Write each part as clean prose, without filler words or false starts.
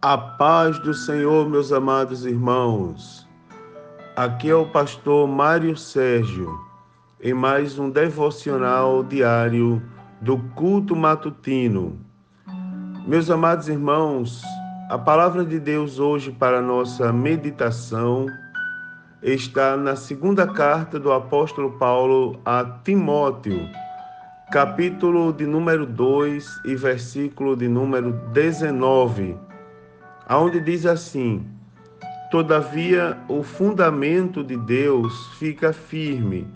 A paz do Senhor, meus amados irmãos. Aqui é o pastor Mário Sérgio, em mais um devocional diário do culto matutino. Meus amados irmãos, a palavra de Deus hoje para nossa meditação está na segunda carta do apóstolo Paulo a Timóteo, capítulo de número 2 e versículo de número 19, aonde diz assim: Todavia, o fundamento de Deus fica firme,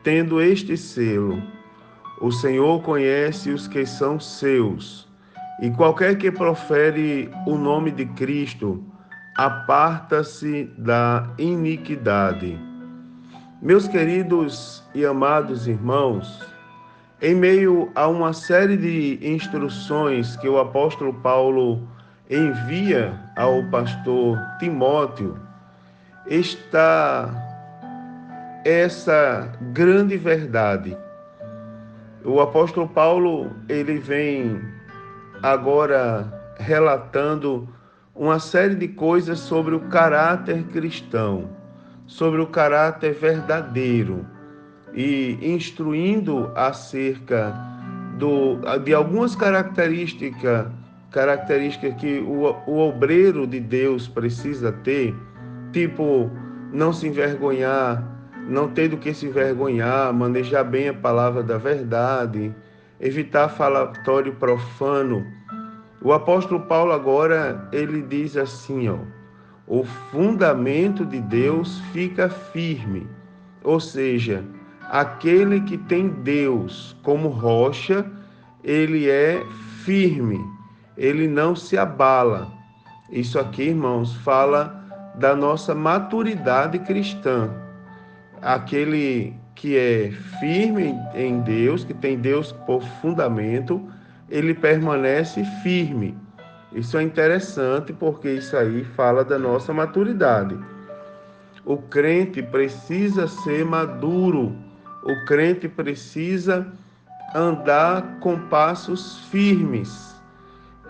tendo este selo: o Senhor conhece os que são seus, e qualquer que profere o nome de Cristo, aparta-se da iniquidade. Meus queridos e amados irmãos, em meio a uma série de instruções que o apóstolo Paulo envia ao pastor Timóteo, está essa grande verdade. O apóstolo Paulo, ele vem agora relatando uma série de coisas sobre o caráter cristão, sobre o caráter verdadeiro e instruindo acerca de algumas características que o obreiro de Deus precisa ter, tipo não se envergonhar, não ter do que se envergonhar, manejar bem a palavra da verdade, evitar falatório profano. O apóstolo Paulo agora, ele diz assim, o fundamento de Deus fica firme, ou seja, aquele que tem Deus como rocha, ele é firme, ele não se abala. Isso aqui, irmãos, fala da nossa maturidade cristã. Aquele que é firme em Deus, que tem Deus por fundamento, ele permanece firme. Isso é interessante porque isso aí fala da nossa maturidade. O crente precisa ser maduro, o crente precisa andar com passos firmes.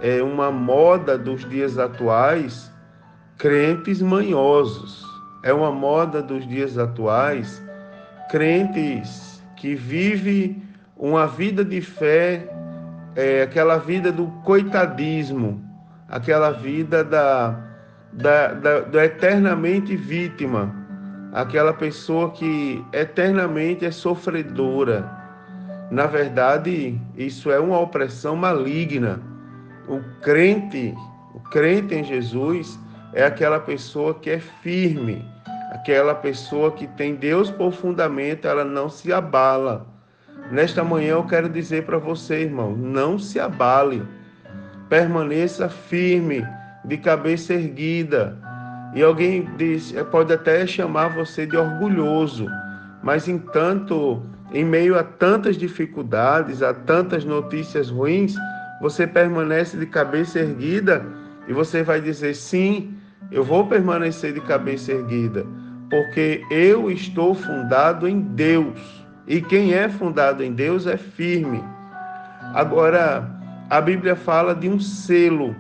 É uma moda dos dias atuais, crentes manhosos. É uma moda dos dias atuais, crentes que vivem uma vida de fé, aquela vida do coitadismo, aquela vida do eternamente vítima, aquela pessoa que eternamente é sofredora. Na verdade, isso é uma opressão maligna. O crente em Jesus é aquela pessoa que é firme, aquela pessoa que tem Deus por fundamento, ela não se abala. Nesta manhã eu quero dizer para você, irmão, não se abale, permaneça firme, de cabeça erguida. E alguém diz, pode até chamar você de orgulhoso, mas entanto, em meio a tantas dificuldades, a tantas notícias ruins, você permanece de cabeça erguida e você vai dizer: sim, eu vou permanecer de cabeça erguida, porque eu estou fundado em Deus. E quem é fundado em Deus é firme. Agora, a Bíblia fala de um selo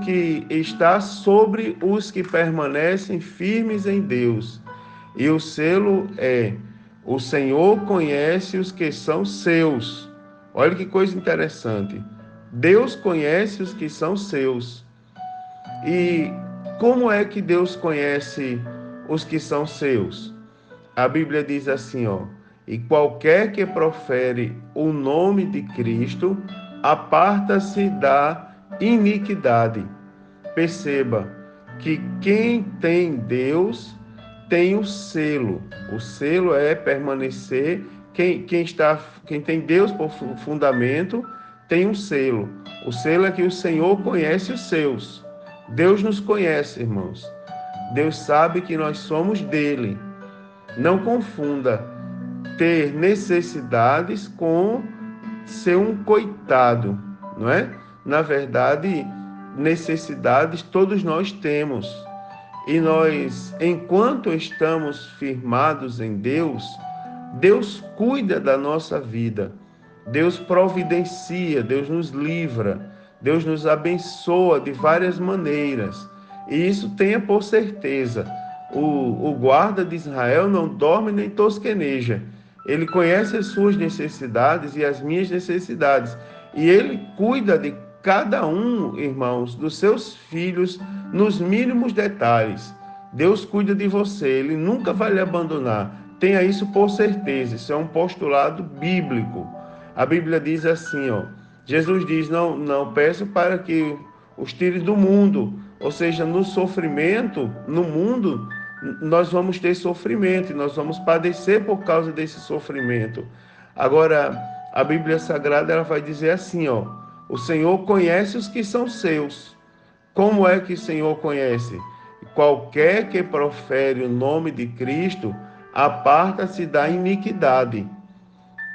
que está sobre os que permanecem firmes em Deus. E o selo é: o Senhor conhece os que são seus. Olha que coisa interessante. Deus conhece os que são seus. E como é que Deus conhece os que são seus? A Bíblia diz assim, e qualquer que profere o nome de Cristo, aparta-se da iniquidade. Perceba que quem tem Deus tem o selo. O selo é permanecer. Quem tem Deus por fundamento tem um selo. O selo é que o Senhor conhece os seus. Deus nos conhece, irmãos. Deus sabe que nós somos dele. Não confunda ter necessidades com ser um coitado, não é? Na verdade, necessidades todos nós temos. E nós, enquanto estamos firmados em Deus, Deus cuida da nossa vida. Deus providencia, Deus nos livra, Deus nos abençoa de várias maneiras. E isso tenha por certeza. O guarda de Israel não dorme nem tosqueneja. Ele conhece as suas necessidades e as minhas necessidades. E ele cuida de cada um, irmãos, dos seus filhos nos mínimos detalhes. Deus cuida de você, ele nunca vai lhe abandonar. Tenha isso por certeza, isso é um postulado bíblico. A Bíblia diz assim, ó, Jesus diz, não peço para que os tire do mundo, ou seja, no sofrimento, no mundo, nós vamos ter sofrimento e nós vamos padecer por causa desse sofrimento. Agora, a Bíblia Sagrada ela vai dizer assim, ó, o Senhor conhece os que são seus. Como é que o Senhor conhece? Qualquer que profere o nome de Cristo, aparta-se da iniquidade.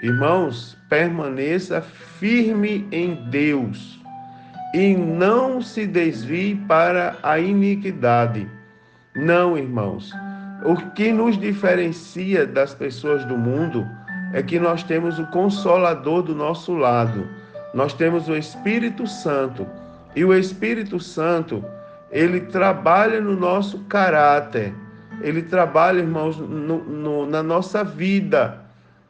Irmãos, permaneça firme em Deus e não se desvie para a iniquidade. Não, irmãos. O que nos diferencia das pessoas do mundo é que nós temos o Consolador do nosso lado. Nós temos o Espírito Santo. E o Espírito Santo, ele trabalha no nosso caráter. Ele trabalha, irmãos, na nossa vida.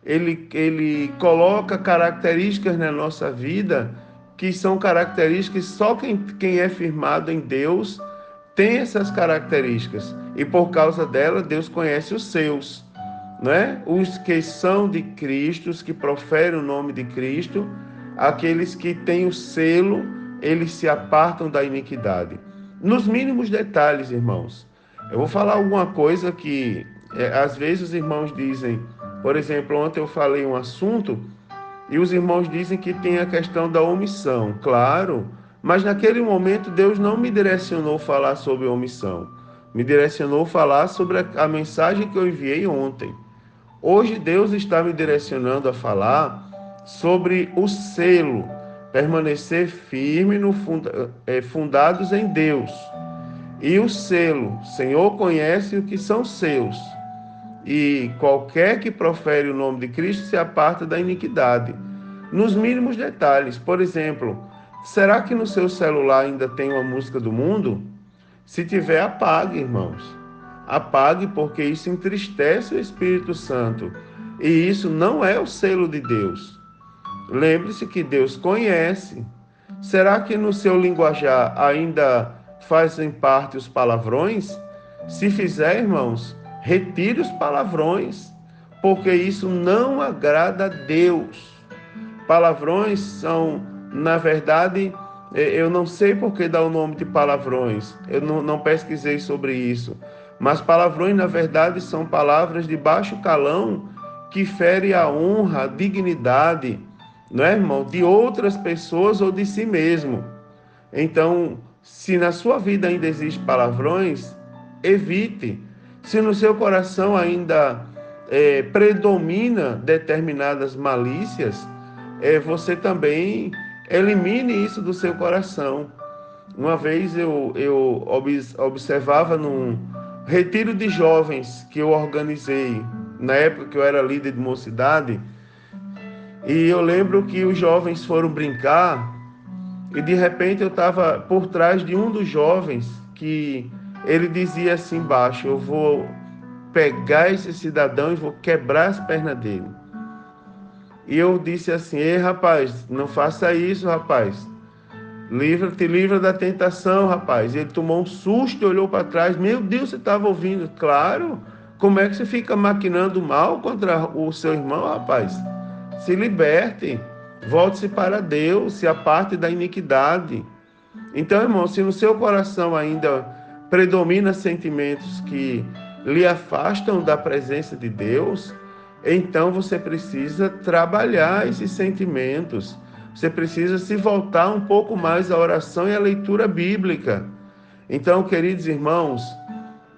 Ele coloca características na nossa vida que são características só quem é firmado em Deus tem essas características. E por causa dela, Deus conhece os seus, né? Os que são de Cristo, os que proferem o nome de Cristo, aqueles que têm o selo, eles se apartam da iniquidade. Nos mínimos detalhes, irmãos. Eu vou falar alguma coisa que às vezes os irmãos dizem, por exemplo, ontem eu falei um assunto e os irmãos dizem que tem a questão da omissão. Claro, mas naquele momento Deus não me direcionou a falar sobre omissão. Me direcionou a falar sobre a mensagem que eu enviei ontem. Hoje Deus está me direcionando a falar sobre o selo, permanecer firme fundados em Deus. E o selo, Senhor conhece o que são seus. E qualquer que profere o nome de Cristo se aparta da iniquidade. Nos mínimos detalhes, por exemplo, será que no seu celular ainda tem uma música do mundo? Se tiver, apague, irmãos. Apague, porque isso entristece o Espírito Santo. E isso não é o selo de Deus. Lembre-se que Deus conhece. Será que no seu linguajar ainda fazem parte os palavrões? Se fizer, irmãos, retire os palavrões, porque isso não agrada a Deus. Palavrões são, na verdade, eu não sei por que dá o nome de palavrões, eu não pesquisei sobre isso, mas palavrões, na verdade, são palavras de baixo calão que ferem a honra, a dignidade, não é, irmão, de outras pessoas ou de si mesmo. Então, se na sua vida ainda existem palavrões, evite. Se no seu coração ainda predomina determinadas malícias, você também elimine isso do seu coração. Uma vez eu observava num retiro de jovens que eu organizei, na época que eu era líder de mocidade, e eu lembro que os jovens foram brincar, e de repente eu estava por trás de um dos jovens que ele dizia assim embaixo, eu vou pegar esse cidadão e vou quebrar as pernas dele. E eu disse assim, ei rapaz, não faça isso, rapaz. Te livra da tentação, rapaz. E ele tomou um susto e olhou para trás. Meu Deus, você estava ouvindo? Claro. Como é que você fica maquinando mal contra o seu irmão, rapaz? Se liberte. Volte-se para Deus. Se aparte da iniquidade. Então, irmão, se no seu coração ainda predomina sentimentos que lhe afastam da presença de Deus, então você precisa trabalhar esses sentimentos. Você precisa se voltar um pouco mais à oração e à leitura bíblica. Então, queridos irmãos,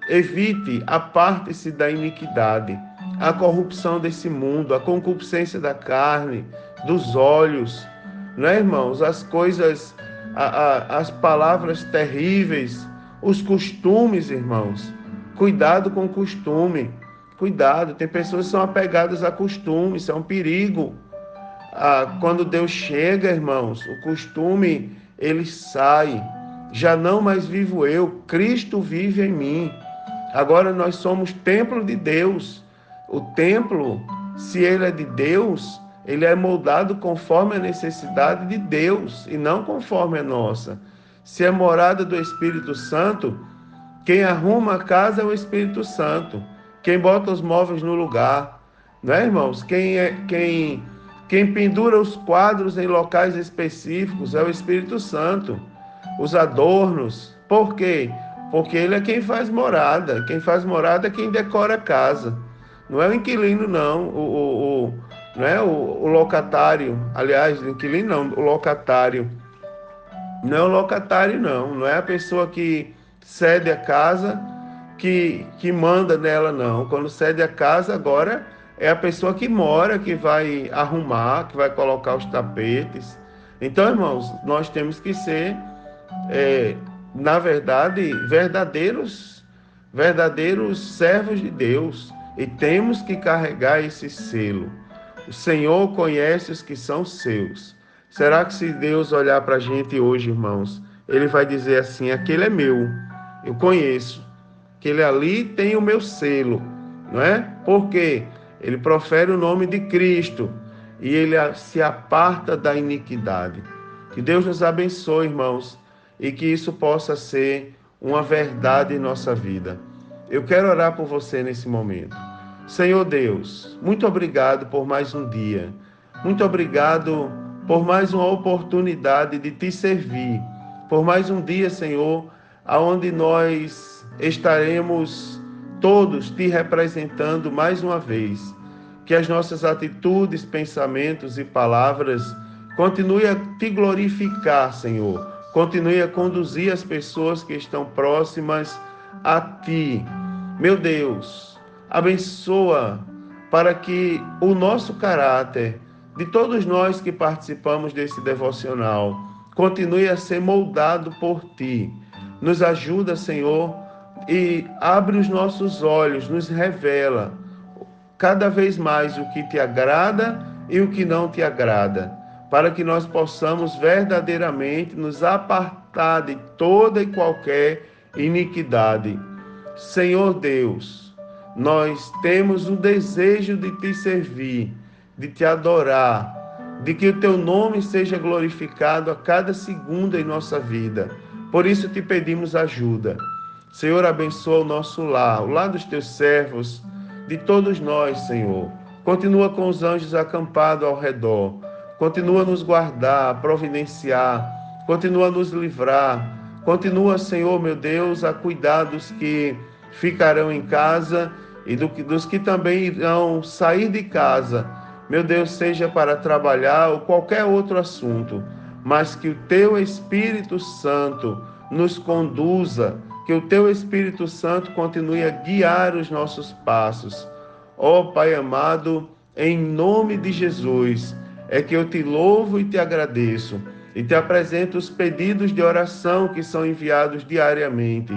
evite, aparte-se da iniquidade, a corrupção desse mundo, a concupiscência da carne, dos olhos, não é, irmãos? As coisas, as palavras terríveis, os costumes, irmãos. Cuidado com o costume. Cuidado, tem pessoas que são apegadas a costumes, isso é um perigo. Quando Deus chega, irmãos, o costume, ele sai. Já não mais vivo eu, Cristo vive em mim. Agora nós somos templo de Deus. O templo, se ele é de Deus, ele é moldado conforme a necessidade de Deus e não conforme a nossa. Se é morada do Espírito Santo, quem arruma a casa é o Espírito Santo. Quem bota os móveis no lugar, não é, irmãos? Quem pendura os quadros em locais específicos é o Espírito Santo. Os adornos. Por quê? Porque ele é quem faz morada. Quem faz morada é quem decora a casa. Não é o inquilino, não. Não é o locatário. Aliás, o inquilino não, o locatário. Não é o locatário, não. Não é a pessoa que cede a casa que manda nela, não. Quando cede a casa, agora é a pessoa que mora, que vai arrumar, que vai colocar os tapetes. Então, irmãos, nós temos que ser, na verdade, verdadeiros servos de Deus. E temos que carregar esse selo. O Senhor conhece os que são seus. Será que se Deus olhar para a gente hoje, irmãos, Ele vai dizer assim, aquele é meu, eu conheço, aquele ali tem o meu selo, não é? Porque ele profere o nome de Cristo e ele se aparta da iniquidade. Que Deus nos abençoe, irmãos, e que isso possa ser uma verdade em nossa vida. Eu quero orar por você nesse momento. Senhor Deus, muito obrigado por mais um dia. Muito obrigado por mais uma oportunidade de te servir. Por mais um dia, Senhor, aonde nós estaremos todos te representando mais uma vez. Que as nossas atitudes, pensamentos e palavras continuem a te glorificar, Senhor. Continue a conduzir as pessoas que estão próximas a ti. Meu Deus, abençoa para que o nosso caráter, de todos nós que participamos desse devocional, continue a ser moldado por ti. Nos ajuda, Senhor, e abre os nossos olhos, nos revela cada vez mais o que te agrada e o que não te agrada, para que nós possamos verdadeiramente nos apartar de toda e qualquer iniquidade. Senhor Deus, nós temos um desejo de te servir, de te adorar, de que o teu nome seja glorificado a cada segundo em nossa vida. Por isso te pedimos ajuda. Senhor, abençoa o nosso lar, o lar dos teus servos, de todos nós, Senhor. Continua com os anjos acampados ao redor. Continua a nos guardar, a providenciar. Continua a nos livrar. Continua, Senhor, meu Deus, a cuidar dos que ficarão em casa e dos que também irão sair de casa. Meu Deus, seja para trabalhar ou qualquer outro assunto, mas que o teu Espírito Santo nos conduza, que o teu Espírito Santo continue a guiar os nossos passos. Ó Pai amado, em nome de Jesus, é que eu te louvo e te agradeço e te apresento os pedidos de oração que são enviados diariamente.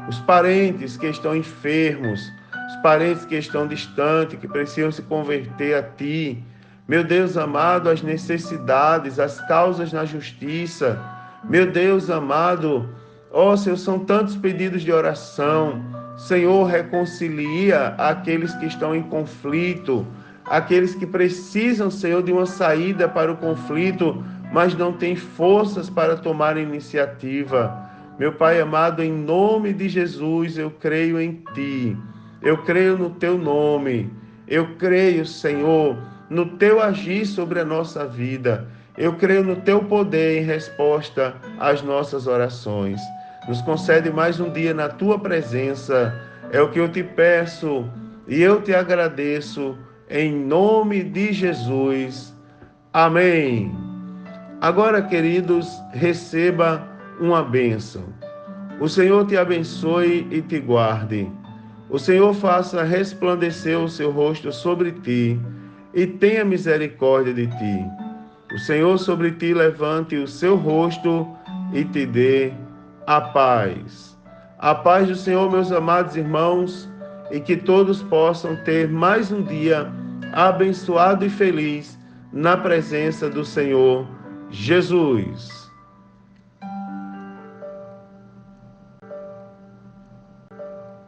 Os parentes que estão enfermos, os parentes que estão distantes, que precisam se converter a ti. Meu Deus amado, as necessidades, as causas na justiça. Meu Deus amado, ó Senhor, são tantos pedidos de oração. Senhor, reconcilia aqueles que estão em conflito, aqueles que precisam, Senhor, de uma saída para o conflito, mas não têm forças para tomar iniciativa. Meu Pai amado, em nome de Jesus, eu creio em Ti. Eu creio no Teu nome. Eu creio, Senhor, no Teu agir sobre a nossa vida. Eu creio no Teu poder em resposta às nossas orações. Nos concede mais um dia na Tua presença. É o que eu te peço e eu te agradeço em nome de Jesus. Amém. Agora, queridos, receba uma bênção. O Senhor te abençoe e te guarde. O Senhor faça resplandecer o seu rosto sobre ti e tenha misericórdia de ti. O Senhor sobre ti levante o seu rosto e te dê a paz. A paz do Senhor, meus amados irmãos, e que todos possam ter mais um dia abençoado e feliz na presença do Senhor Jesus.